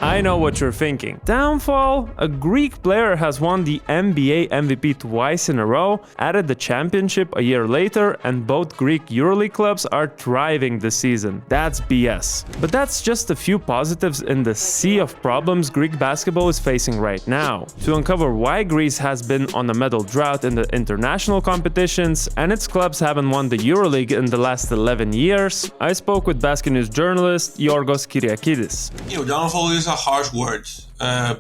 I know what you're thinking. Downfall? A Greek player has won the NBA MVP twice in a row, added the championship a year later, and both Greek EuroLeague clubs are thriving this season. That's BS. But that's just a few positives in the sea of problems Greek basketball is facing right now. To uncover why Greece has been on a medal drought in the international competitions and its clubs haven't won the EuroLeague in the last 11 years, I spoke with BasketNews journalist Giorgos Kyriakidis. Downfall is a harsh word.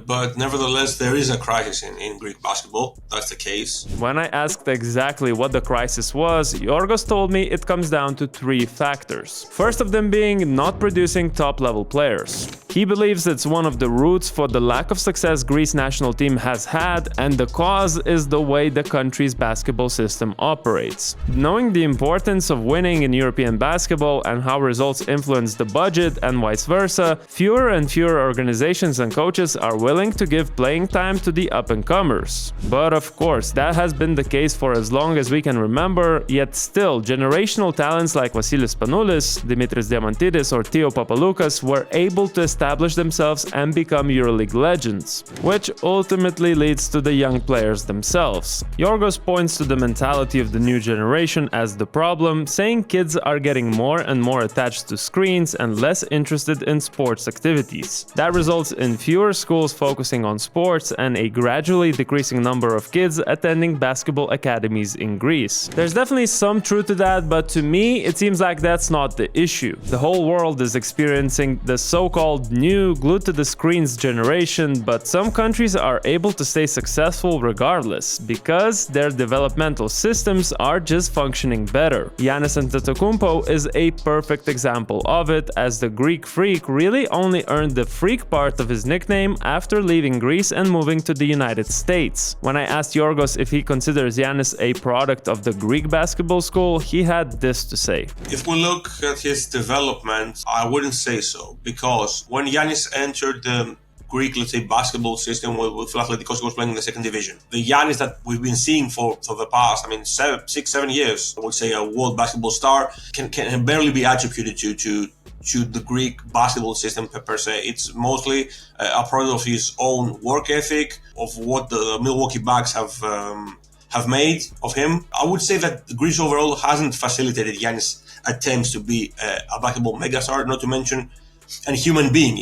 But nevertheless, there is a crisis in Greek basketball. That's the case. When I asked exactly what the crisis was, Giorgos told me it comes down to 3 factors. First of them being not producing top-level players. He believes it's one of the roots for the lack of success Greece national team has had, and the cause is the way the country's basketball system operates. Knowing the importance of winning in European basketball and how results influence the budget and vice versa, fewer and fewer organizations and coaches are willing to give playing time to the up-and-comers. But of course, that has been the case for as long as we can remember, yet still, generational talents like Vasilis Spanoulis, Dimitris Diamantidis or Theo Papaloukas were able to establish themselves and become EuroLeague legends, which ultimately leads to the young players themselves. Giorgos points to the mentality of the new generation as the problem, saying kids are getting more and more attached to screens and less interested in sports activities. That results in fewer schools focusing on sports and a gradually decreasing number of kids attending basketball academies in Greece. There's definitely some truth to that, but to me, it seems like that's not the issue. The whole world is experiencing the so-called new glued to the screens generation, but some countries are able to stay successful regardless, because their developmental systems are just functioning better. Giannis Antetokounmpo is a perfect example of it, as the Greek freak really only earned the freak part of his nickname after leaving Greece and moving to the United States. When I asked Giorgos if he considers Giannis a product of the Greek basketball school, he had this to say. If we look at his development, I wouldn't say so, because when Giannis entered the Greek, let's say, basketball system with Athleticos, he was playing in the second division. The Giannis that we've been seeing for the past, 6-7 years, I would say a world basketball star, can barely be attributed to the Greek basketball system per se. It's mostly a product of his own work ethic, of what the Milwaukee Bucks have made of him. I would say that Greece overall hasn't facilitated Giannis' attempts to be a basketball megastar, not to mention a human being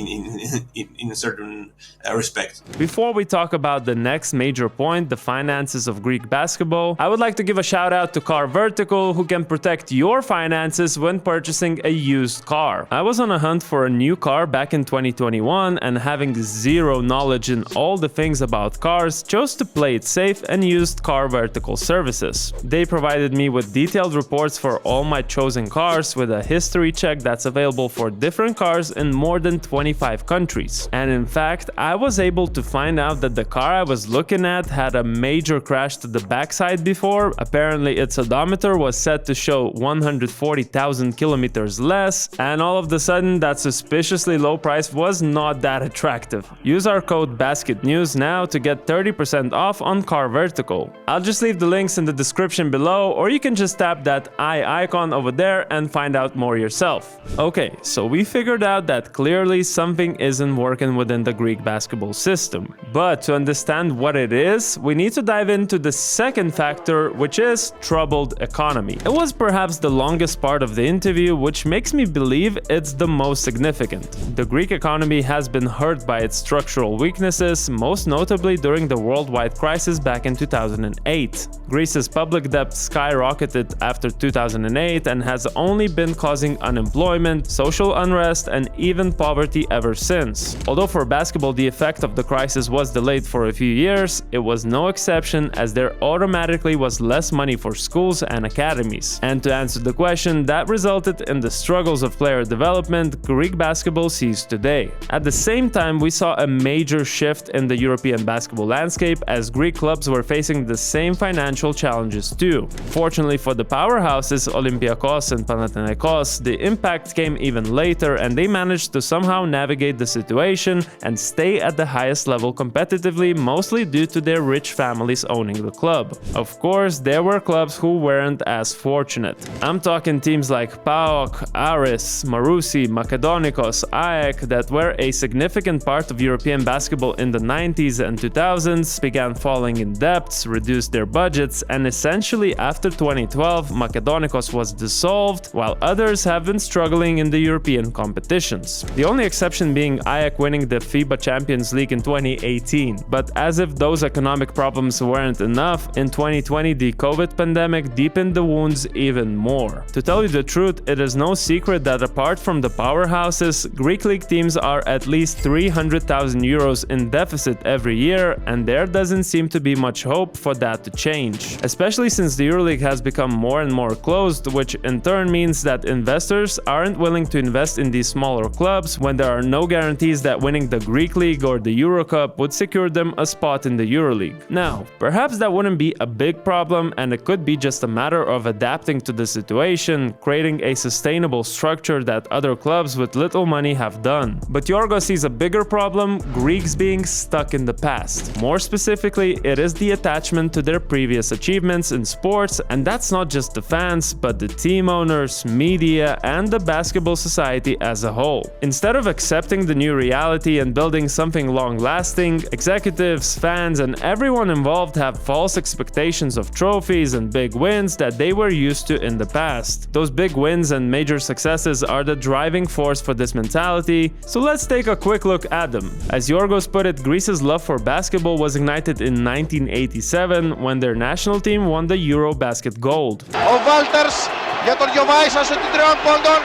in a certain respect. Before we talk about the next major point, the finances of Greek basketball, I would like to give a shout out to CarVertical, who can protect your finances when purchasing a used car. I was on a hunt for a new car back in 2021 and having zero knowledge in all the things about cars, chose to play it safe and used CarVertical services. They provided me with detailed reports for all my chosen cars with a history check that's available for different cars in more than 25 countries. And in fact, I was able to find out that the car I was looking at had a major crash to the backside before. Apparently its odometer was set to show 140,000 kilometers less, and all of a sudden that suspiciously low price was not that attractive. Use our code BasketNews now to get 30% off on CarVertical. I'll just leave the links in the description below, or you can just tap that eye icon over there and find out more yourself. Okay, so we figured out that clearly something isn't working within the Greek basketball system. But to understand what it is, we need to dive into the second factor, which is troubled economy. It was perhaps the longest part of the interview, which makes me believe it's the most significant. The Greek economy has been hurt by its structural weaknesses, most notably during the worldwide crisis back in 2008. Greece's public debt skyrocketed after 2008 and has only been causing unemployment, social unrest, and even poverty ever since. Although for basketball the effect of the crisis was delayed for a few years, it was no exception, as there automatically was less money for schools and academies. And to answer the question that resulted in the struggles of player development Greek basketball sees today. At the same time, we saw a major shift in the European basketball landscape, as Greek clubs were facing the same financial challenges too. Fortunately for the powerhouses Olympiakos and Panathinaikos, the impact came even later, and they managed managed to somehow navigate the situation and stay at the highest level competitively, mostly due to their rich families owning the club. Of course, there were clubs who weren't as fortunate. I'm talking teams like PAOK, Aris, Marousi, Makedonikos, AEK that were a significant part of European basketball in the 90s and 2000s, began falling in debts, reduced their budgets, and essentially after 2012, Makedonikos was dissolved, while others have been struggling in the European competitions. The only exception being AEK winning the FIBA Champions League in 2018. But as if those economic problems weren't enough, in 2020 the COVID pandemic deepened the wounds even more. To tell you the truth, it is no secret that apart from the powerhouses, Greek league teams are at least 300,000 euros in deficit every year, and there doesn't seem to be much hope for that to change. Especially since the EuroLeague has become more and more closed, which in turn means that investors aren't willing to invest in these smaller clubs when there are no guarantees that winning the Greek League or the Eurocup would secure them a spot in the EuroLeague. Now, perhaps that wouldn't be a big problem, and it could be just a matter of adapting to the situation, creating a sustainable structure that other clubs with little money have done. But Giorgos sees a bigger problem: Greeks being stuck in the past. More specifically, it is the attachment to their previous achievements in sports, and that's not just the fans, but the team owners, media, and the basketball society as a whole. Instead of accepting the new reality and building something long-lasting, executives, fans, and everyone involved have false expectations of trophies and big wins that they were used to in the past. Those big wins and major successes are the driving force for this mentality, so let's take a quick look at them. As Giorgos put it, Greece's love for basketball was ignited in 1987 when their national team won the Eurobasket gold. Ο Βάλτερς για τον Γιωβάησα σε την τριών πόντων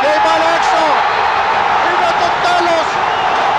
και η μπάλα έξω. Είναι το τέλος.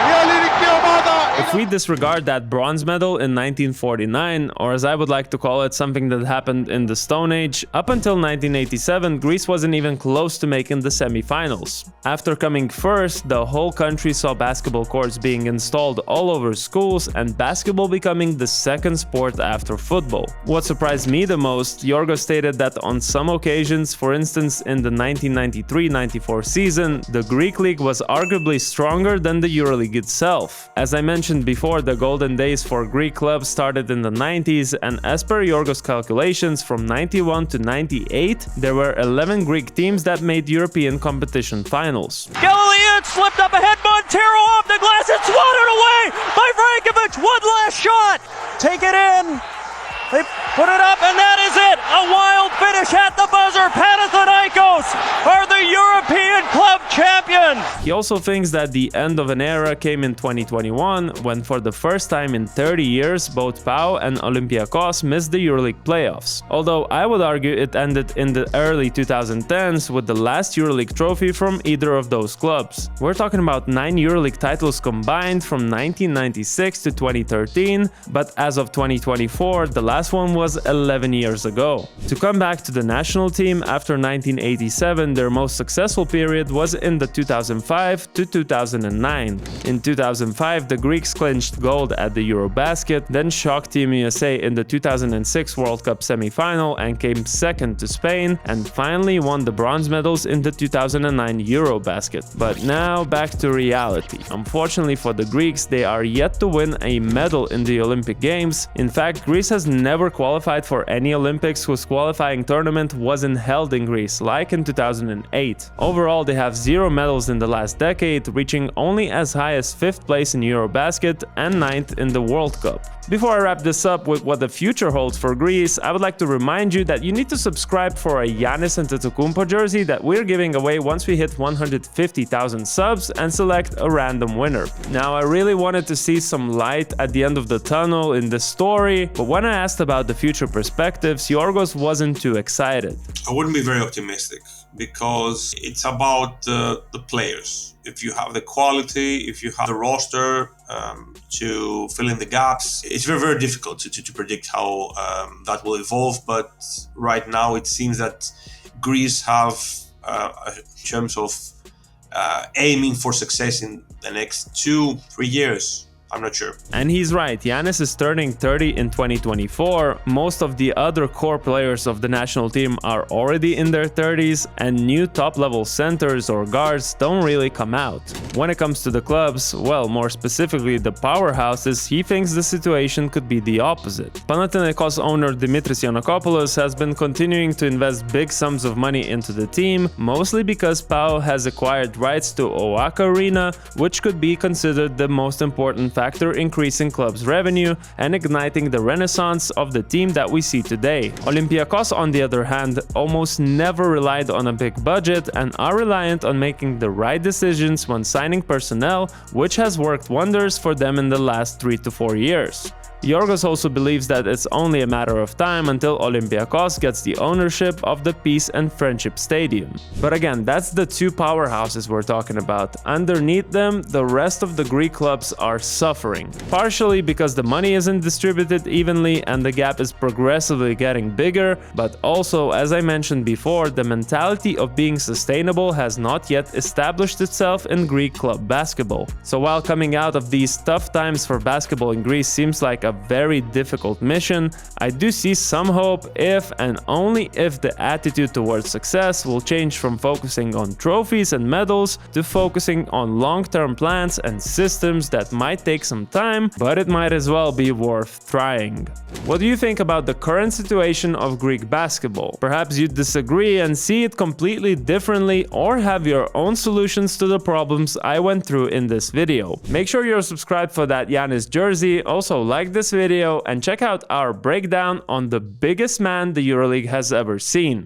Η ελληνική ομάδα. If we disregard that bronze medal in 1949, or as I would like to call it, something that happened in the Stone Age, up until 1987, Greece wasn't even close to making the semi-finals. After coming first, the whole country saw basketball courts being installed all over schools and basketball becoming the second sport after football. What surprised me the most, Giorgos stated that on some occasions, for instance in the 1993-94 season, the Greek league was arguably stronger than the EuroLeague itself. As I mentioned before, the golden days for Greek clubs started in the 90s, and as per Giorgos' calculations, from 91 to 98, there were 11 Greek teams that made European competition finals. Galilean slipped up ahead, Montero off the glass, and swatted away by Brankovic. One last shot, take it in. They put it up, and that is it! A wild finish at the buzzer! Panathinaikos are the European club champion! He also thinks that the end of an era came in 2021, when for the first time in 30 years, both PAO and Olympiakos missed the EuroLeague playoffs. Although I would argue it ended in the early 2010s with the last EuroLeague trophy from either of those clubs. We're talking about 9 EuroLeague titles combined from 1996 to 2013, but as of 2024, the last one was 11 years ago. To come back to the national team, after 1987, their most successful period was in the 2005 to 2009. In 2005, the Greeks clinched gold at the Eurobasket, then shocked Team USA in the 2006 World Cup semi-final and came second to Spain, and finally won the bronze medals in the 2009 Eurobasket. But now back to reality. Unfortunately for the Greeks, they are yet to win a medal in the Olympic Games. In fact, Greece has never qualified for any Olympics whose qualifying tournament wasn't held in Greece, like in 2008. Overall, they have 0 medals in the last decade, reaching only as high as 5th place in Eurobasket and 9th in the World Cup. Before I wrap this up with what the future holds for Greece, I would like to remind you that you need to subscribe for a Giannis Antetokounmpo jersey that we're giving away once we hit 150,000 subs and select a random winner. Now, I really wanted to see some light at the end of the tunnel in this story, but when I asked about the future perspectives, Giorgos wasn't too excited. I wouldn't be very optimistic because it's about the players. If you have the quality, if you have the roster to fill in the gaps, it's very, very difficult to predict how that will evolve. But right now, it seems that Greece have, in terms of aiming for success in the next 2-3 years, I'm not sure. And he's right, Giannis is turning 30 in 2024. Most of the other core players of the national team are already in their 30s, and new top-level centers or guards don't really come out. When it comes to the clubs, well, more specifically the Powerhouses, he thinks the situation could be the opposite. Panathinaikos owner Dimitris Giannakopoulos has been continuing to invest big sums of money into the team, mostly because Pau has acquired rights to OAK Arena, which could be considered the most important factor increasing club's revenue and igniting the renaissance of the team that we see today. Olympiacos, on the other hand, almost never relied on a big budget and are reliant on making the right decisions when signing personnel, which has worked wonders for them in the last 3 to 4 years. Giorgos also believes that it's only a matter of time until Olympiacos gets the ownership of the Peace and Friendship Stadium. But again, that's the two powerhouses we're talking about. Underneath them, the rest of the Greek clubs are suffering. Partially because the money isn't distributed evenly and the gap is progressively getting bigger, but also, as I mentioned before, the mentality of being sustainable has not yet established itself in Greek club basketball. So while coming out of these tough times for basketball in Greece seems like a very difficult mission, I do see some hope if and only if the attitude towards success will change from focusing on trophies and medals to focusing on long-term plans and systems that might take some time, but it might as well be worth trying. What do you think about the current situation of Greek basketball? Perhaps you disagree and see it completely differently, or have your own solutions to the problems I went through in this video. Make sure you're subscribed for that Giannis jersey, also like this video and check out our breakdown on the biggest man the EuroLeague has ever seen.